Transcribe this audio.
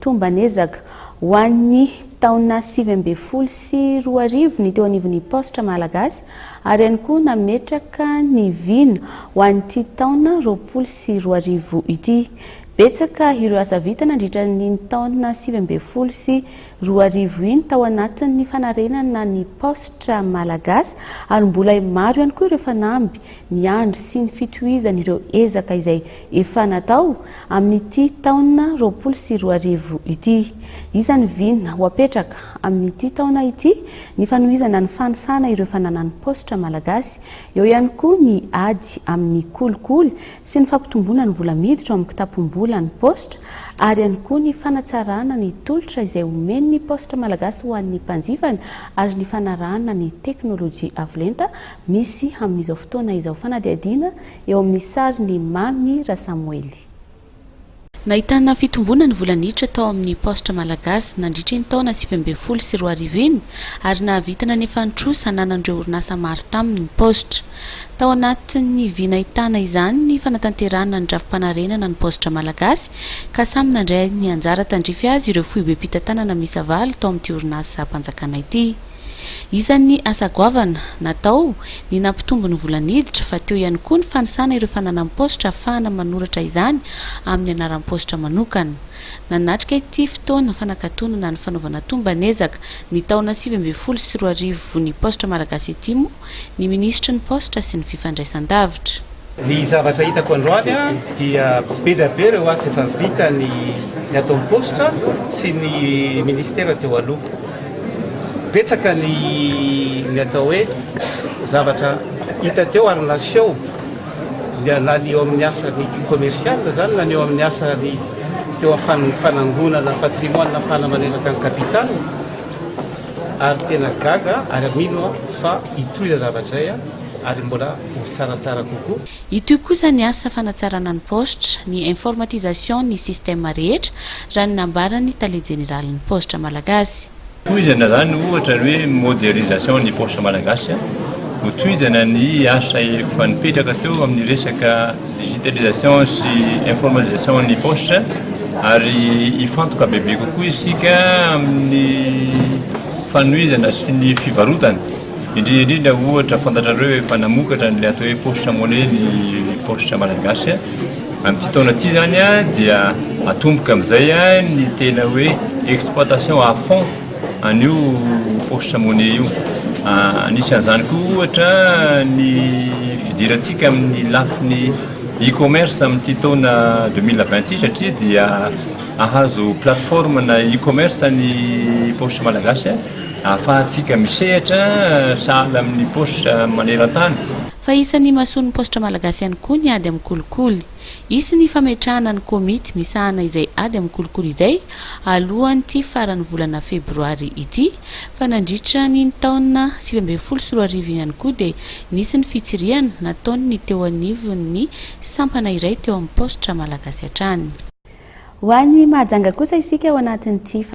Tombanezaka ho an'ny taona 2020 sy 2020 ny teo anivon'ny postra malagasy ary ihany koa nametraka ny vina ho an'ity taona 2020 sy 2020 ity. Betsaka ireo asa vita nandritra ny taona 2020 sy 2020 iny tao anatin'ny fanarenana ny postra malagasy ary mbola maro ihany koa ireo fanamby miandry sy ny fitohizana ireo ezaka izay efa natao amin'ity taona 2020 sy 2020 ity. Isany vina ho apetraka amin'ity taona ity ny fanohizana ny fanisana ireo fananan'ny postra malagasy, eo ihany koa ny ady amin'ny kolikoly sy ny fampitomboana ny vola miditra amin'ny kitapo-bola ny postra ary ihany koa ny fanatsarana ny tolotra izay omen'ny postra malagasy ho an'ny mpanjifany ary ny fanarahana ny teknôlôjia avolenta misy amin'izao fotoana izao. Fanadihadiana eo amin'ny sary ny Mamy Rasamuely. Nahitana fitomboana ny vola miditra tao amin'ny postra malagasy nandritra ny taona 2020 sy 2020 ary nahavitana ny fantrosa ananan'ireo orinasa maro tamin'ny postra. Tao anatin'ny vina ahitana izany ny fanatanterahana ny drafi-panarenana ny postra malagasy ka samy nandray ny anjara tandrify azy ireo foibe mpitantanana misavaly tao amin'ity orinasa mpanjakana ity. Isan'ny asa goavana natao ny nampitombo ny vola miditra fa teo ihany koa ny fanisana ireo fananan'ny postra ahafahana manoratra izany amin'ny anaran'ny postra manokana. Nanatrika ity fotoana fanakatonana ny fanaovana tombanezaka ny taona 2020 sy 2020 ny postra malagasy ity moa ny ministra ny postra sy ny fifandraisan-davitra. Ny zavatra hitako androany dia be dia be ireo asa efa vita ny ataon'ny postra sy ny ministera teo aloha. Betsaka ny atao hoe zavatra hita teo ary naseho dia na ny eo amin'ny asa ny komersial zany na ny eo amin'ny asa ny teo fanangonana patrimoine na fanamanevaka ny kapital ary tena gaga ary mino fa itoiza zavatra zay ary mbola tsaratsara kokoa. Ito kosa ny asa fanatsarana ny postra, ny informatisation ny système rehetra raha ny nambarany tale generalin'ny postra malagasy. Tohizana zany ohatra hoe modernisation ny postra malagasy ho tohizana ny asa efa nipetraka teo amin'ny resaka digitalisation sy informatisation ny postra ary hifantoka bebe kokoa isika amin'ny fanohizana sy ny fivarotana. Indrindra ohatra fantatrareo efa namokatra ny atao hoe postra monnaie ny postra malagasy amin'ity taona ity zany dia atomboka amin'izay ny tena hoe exploitation à fond an'io postra monnaie io. Anisan'izany koa ohatra ny fidirantsika amin'ny lafiny e-commerce amin'ity taona 2020 satria dia ahazo plateforme na e-commerce ny postra malagasy ahafahantsika misehatra sahala amin'ny postra maneran-tany. Fa isan'ny mahasoa postra malagasy ihany koa ny ady amin'ny kolikoly. Isy ny fametrahana ny komity misahana izay ady amin'ny kolikoly izay alohan'ity farany volana febroary ity fa nandritra ny taona 2020 sy 2020 ihany koa dia nisy ny fitsiriana nataony teo anivon'ny sampana iray teo amin'ny postra malagasy hatrany. Ho an'ny mahajanga kosa isika ao anatin'ity